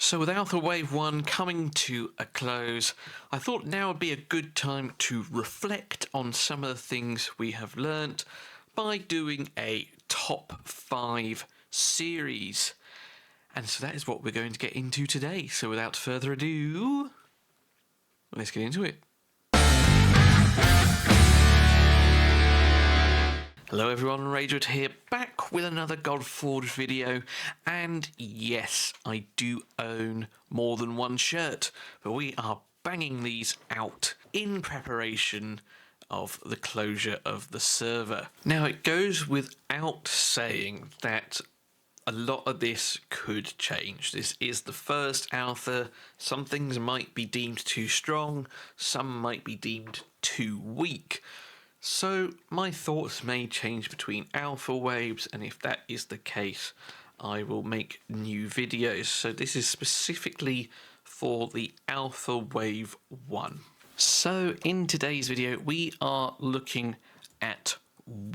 So with Alpha Wave 1 coming to a close, I thought now would be a good time to reflect on some of the things we have learnt by doing a top 5 series. And so that is what we're going to get into today. So without further ado, let's get into it. Hello everyone, Ragewood here, back with another Godforge video, and yes, I do own more than one shirt, but we are banging these out in preparation of the closure of the server. Now it goes without saying that a lot of this could change. This is the first alpha. Some things might be deemed too strong, some might be deemed too weak. So my thoughts may change between alpha waves, and if that is the case, I will make new videos. So this is specifically for the Alpha Wave 1. So in today's video, we are looking at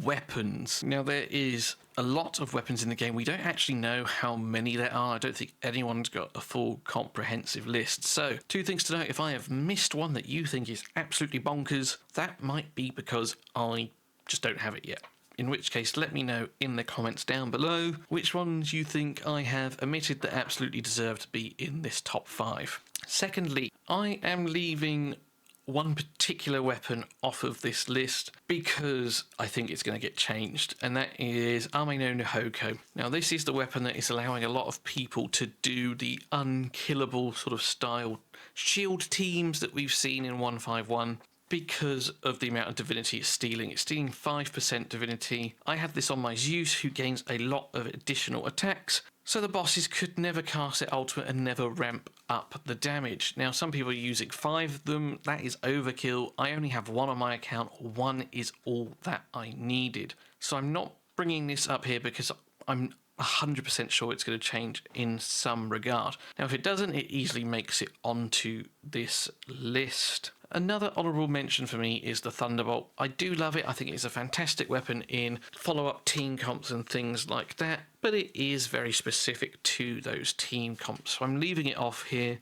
weapons. Now there is a lot of weapons in the game. We don't actually know how many there are. I don't think anyone's got a full comprehensive list. So two things to note: if I have missed one that you think is absolutely bonkers, that might be because I just don't have it yet. In which case, let me know in the comments down below which ones you think I have omitted that absolutely deserve to be in this top 5. Secondly, I am leaving one particular weapon off of this list because I think it's going to get changed, and that is Ame no Nihoko. Now this is the weapon that is allowing a lot of people to do the unkillable sort of style shield teams that we've seen in 151 because of the amount of divinity it's stealing. It's stealing 5% divinity. I had this on my Zeus, who gains a lot of additional attacks, so the bosses could never cast their ultimate and never ramp up the damage. Now some people are using 5 of them. That is overkill. I only have 1 on my account. 1 is all that I needed. So I'm not bringing this up here because I'm 100% sure it's going to change in some regard. Now if it doesn't, it easily makes it onto this list. Another honourable mention for me is the Thunderbolt. I do love it. I think it's a fantastic weapon in follow-up team comps and things like that, but it is very specific to those team comps. So I'm leaving it off here,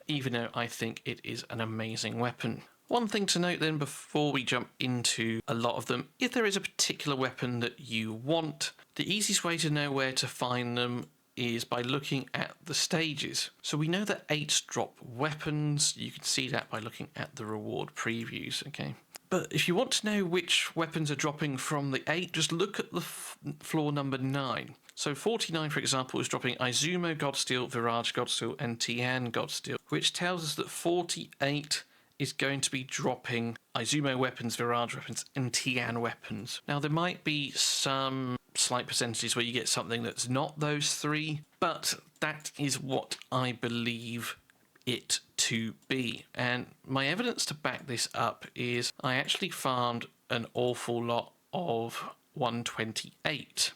even though I think it is an amazing weapon. One thing to note then before we jump into a lot of them, if there is a particular weapon that you want, the easiest way to know where to find them is by looking at the stages. So we know that 8s drop weapons. You can see that by looking at the reward previews, okay? But if you want to know which weapons are dropping from the 8, just look at the floor number 9. So 49, for example, is dropping Izumo Godsteel, Virage Godsteel, and Tian Godsteel, which tells us that 48 is going to be dropping Izumo weapons, Virage weapons, and Tian weapons. Now there might be some slight percentages where you get something that's not those 3, but that is what I believe it to be. And my evidence to back this up is I actually farmed an awful lot of 128,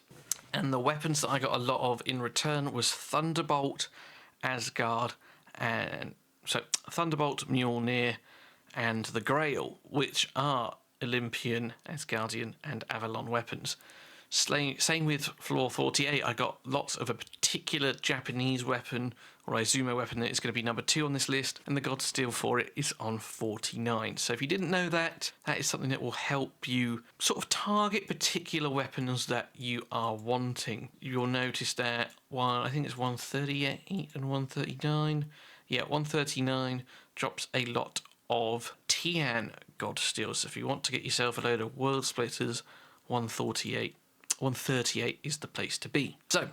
and the weapons that I got a lot of in return was Thunderbolt, Asgard, and so Thunderbolt, Mjolnir, and the Grail, which are Olympian, Asgardian, and Avalon weapons. Same with floor 48, I got lots of a particular Japanese weapon or Izumo weapon that is going to be number 2 on this list, and the Godsteel for it is on 49. So if you didn't know that, that is something that will help you sort of target particular weapons that you are wanting. You'll notice that I think it's 138 and 139. Yeah, 139 drops a lot of Tian Godsteel. So if you want to get yourself a load of World Splitters, 138 is the place to be. So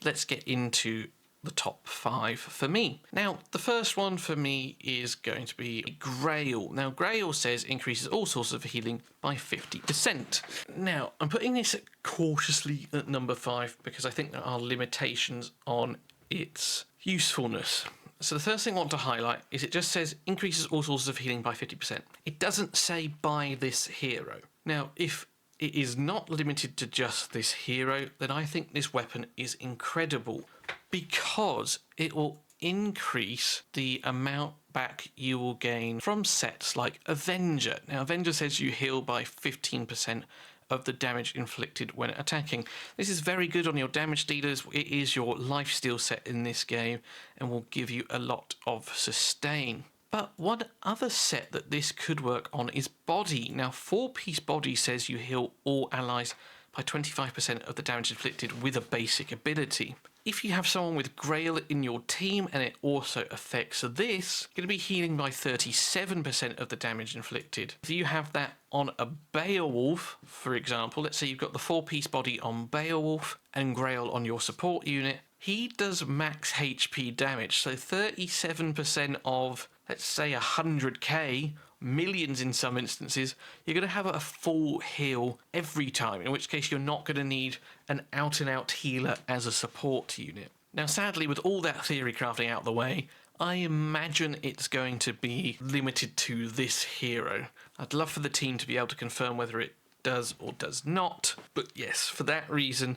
let's get into the top 5 for me. Now the first one for me is going to be Grail. Now Grail says increases all sources of healing by 50%. Now I'm putting this cautiously at number 5 because I think there are limitations on its usefulness. So the first thing I want to highlight is it just says increases all sources of healing by 50%. It doesn't say by this hero. Now if it is not limited to just this hero, then I think this weapon is incredible because it will increase the amount back you will gain from sets like Avenger. Now Avenger says you heal by 15% of the damage inflicted when attacking. This is very good on your damage dealers. It is your lifesteal set in this game and will give you a lot of sustain. But one other set that this could work on is body. Now, 4-piece body says you heal all allies by 25% of the damage inflicted with a basic ability. If you have someone with Grail in your team and it also affects this, you're going to be healing by 37% of the damage inflicted. If you have that on a Beowulf, for example, let's say you've got the 4-piece body on Beowulf and Grail on your support unit, he does max HP damage, so 37% of, let's say, 100k, millions in some instances, you're going to have a full heal every time, in which case you're not going to need an out-and-out healer as a support unit. Now, sadly, with all that theory crafting out of the way, I imagine it's going to be limited to this hero. I'd love for the team to be able to confirm whether it does or does not, but yes, for that reason,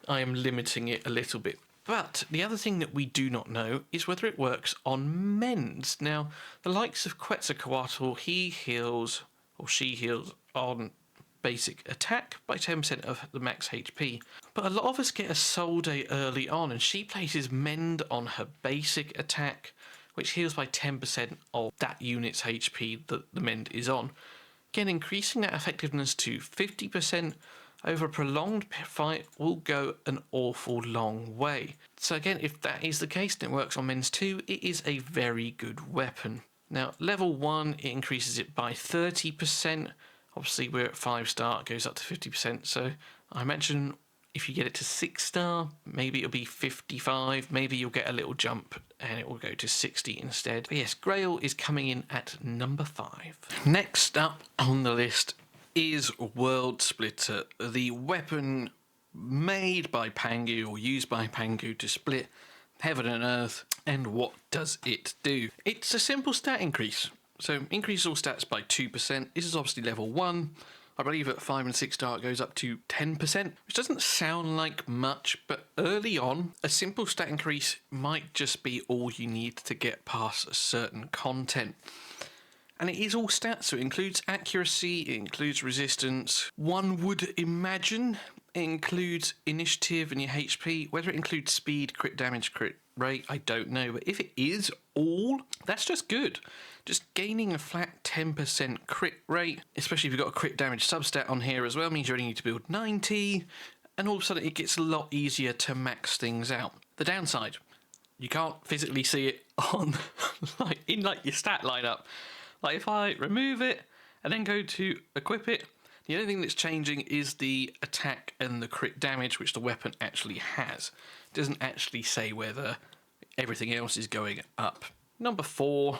I am limiting it a little bit. But the other thing that we do not know is whether it works on mends. Now, the likes of Quetzalcoatl, he heals, or she heals, on basic attack by 10% of the max HP. But a lot of us get a Soul Day early on, and she places mend on her basic attack, which heals by 10% of that unit's HP that the mend is on. Again, increasing that effectiveness to 50% over a prolonged fight will go an awful long way. So again, if that is the case and it works on men's too, it is a very good weapon. Now, level 1, it increases it by 30%. Obviously, we're at 5-star, it goes up to 50%. So I imagine if you get it to 6-star, maybe it'll be 55, maybe you'll get a little jump and it will go to 60 instead. But yes, Grail is coming in at number 5. Next up on the list is World Splitter, the weapon made by Pangu or used by Pangu to split heaven and earth. And what does it do? It's a simple stat increase. So increase all stats by 2%. This is obviously level 1. I believe at 5 and 6-star it goes up to 10%, which doesn't sound like much, but early on, a simple stat increase might just be all you need to get past a certain content. And it is all stats, so it includes accuracy, it includes resistance. One would imagine it includes initiative and your HP. Whether it includes speed, crit damage, crit rate, I don't know. But if it is all, that's just good. Just gaining a flat 10% crit rate, especially if you've got a crit damage substat on here as well, means you only need to build 90. And all of a sudden it gets a lot easier to max things out. The downside, you can't physically see it on in your stat lineup. Like if I remove it and then go to equip it, the only thing that's changing is the attack and the crit damage which the weapon actually has. It doesn't actually say whether everything else is going up. Number 4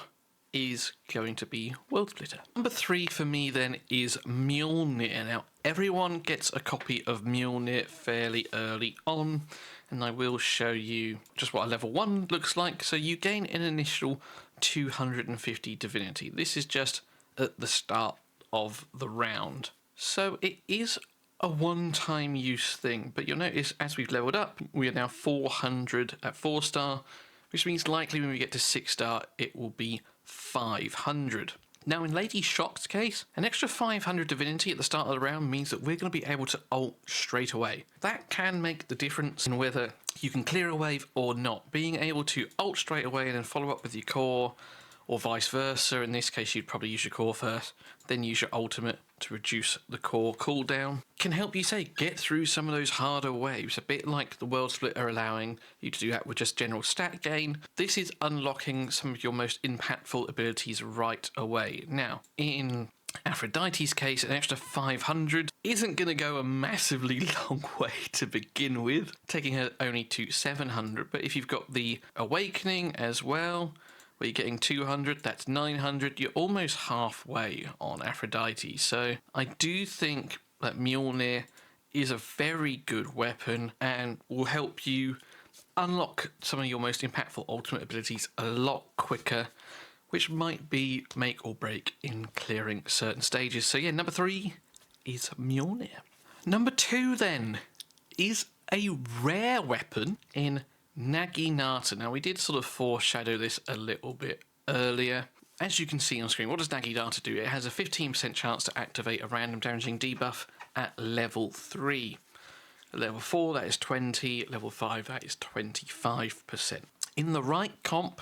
is going to be World Splitter. Number 3 for me then is Mjolnir. Now everyone gets a copy of Mjolnir fairly early on, and I will show you just what a level 1 looks like. So you gain an initial 250 divinity. This is just at the start of the round. So it is a one-time use thing, but you'll notice as we've leveled up, we are now 400 at 4-star, which means likely when we get to 6-star, it will be 500. Now in Lady Shock's case, an extra 500 divinity at the start of the round means that we're going to be able to ult straight away. That can make the difference in whether you can clear a wave or not. Being able to ult straight away and then follow up with your core, or vice versa. In this case, you'd probably use your core first, then use your ultimate to reduce the core cooldown. Can help you, say, get through some of those harder waves, a bit like the World Splitter allowing you to do that with just general stat gain. This is unlocking some of your most impactful abilities right away. Now, in Aphrodite's case, an extra 500 isn't going to go a massively long way to begin with, taking her only to 700. But if you've got the Awakening as well, where you're getting 200, that's 900, you're almost halfway on Aphrodite. So I do think that Mjolnir is a very good weapon and will help you unlock some of your most impactful ultimate abilities a lot quicker, which might be make or break in clearing certain stages. So yeah, number 3 is Mjolnir. Number 2 then is a rare weapon in Naginata. Now we did sort of foreshadow this a little bit earlier. As you can see on screen, what does Naginata do? It has a 15% chance to activate a random damaging debuff at level 3. At level 4 that is 20, at level 5 that is 25%. In the right comp,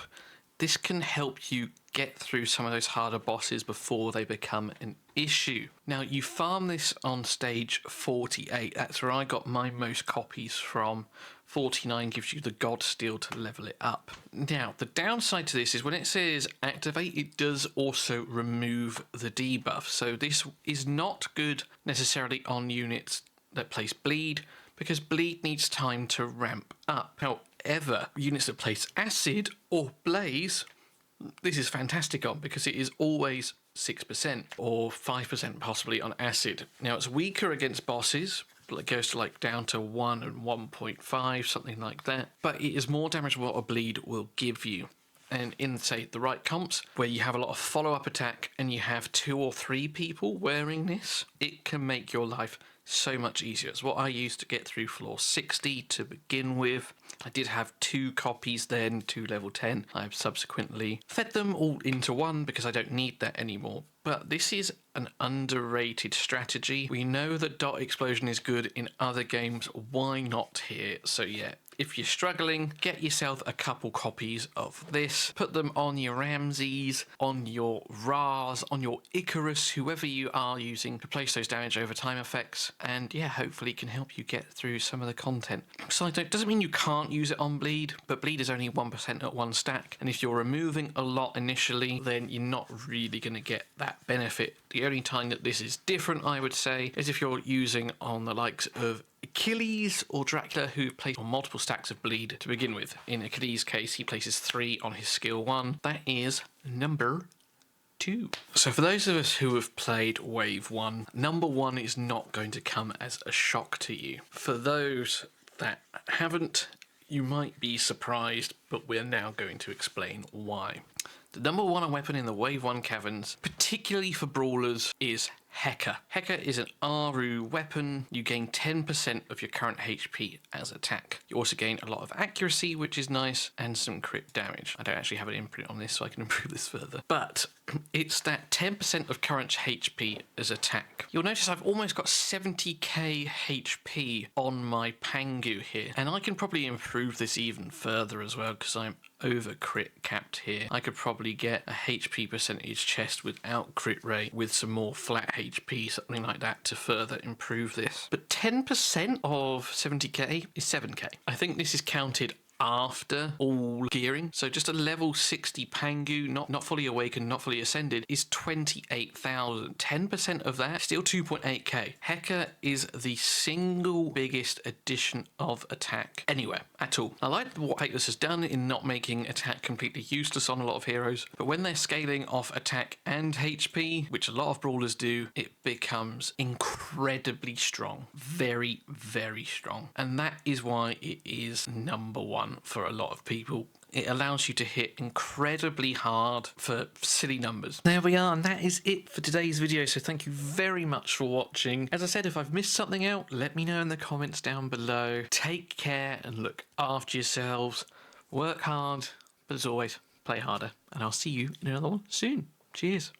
this can help you get through some of those harder bosses before they become an issue. Now, you farm this on stage 48. That's where I got my most copies from. 49 gives you the God Steel to level it up. Now, the downside to this is when it says activate, it does also remove the debuff. So this is not good necessarily on units that place bleed, because bleed needs time to ramp up. However, units that place acid or blaze, this is fantastic on, because it is always 6% or 5% possibly on acid. Now, it's weaker against bosses, but it goes to like down to 1 and 1.5, something like that. But it is more damage than what a bleed will give you. And in, say, the right comps, where you have a lot of follow-up attack and you have 2 or 3 people wearing this, it can make your life so much easier. It's what I used to get through floor 60 to begin with. I did have 2 copies then to level 10. I've subsequently fed them all into one because I don't need that anymore. But this is an underrated strategy. We know that dot explosion is good in other games. Why not here? So yeah, if you're struggling, get yourself a couple copies of this. Put them on your Ramses, on your Ras, on your Icarus, whoever you are using to place those damage over time effects. And yeah, hopefully it can help you get through some of the content. Side note, doesn't mean you can't use it on bleed, but bleed is only 1% at 1 stack. And if you're removing a lot initially, then you're not really going to get that benefit. The only time that this is different, I would say, is if you're using on the likes of Achilles or Dracula, who plays on multiple stacks of bleed to begin with. In Achilles' case, he places 3 on his skill 1. That is number 2. So for those of us who have played Wave 1, number 1 is not going to come as a shock to you. For those that haven't, you might be surprised, but we're now going to explain why. The number 1 weapon in the Wave 1 caverns, particularly for brawlers, is Heka. Heka is an Aru weapon. You gain 10% of your current HP as attack. You also gain a lot of accuracy, which is nice, and some crit damage. I don't actually have an imprint on this, so I can improve this further. But it's that 10% of current HP as attack. You'll notice I've almost got 70k HP on my Pangu here, and I can probably improve this even further as well, because I'm over crit capped here. I could probably get a HP percentage chest without crit rate with some more flat HP, something like that, to further improve this. But 10% of 70k is 7k. I think this is counted after all gearing. So just a level 60 Pangu, not fully awakened, not fully ascended, is 28,000. 10% of that, still 2.8k. Heka is the single biggest addition of attack anywhere at all. I like what Hateless has done in not making attack completely useless on a lot of heroes, but when they're scaling off attack and HP, which a lot of brawlers do, it becomes incredibly strong. Very, very strong. And that is why it is number 1 for a lot of people. It allows you to hit incredibly hard for silly numbers. There we are, and that is it for today's video, so thank you very much for watching. As I said, if I've missed something out, let me know in the comments down below. Take care and look after yourselves. Work hard, but as always, play harder. And I'll see you in another one soon. Cheers.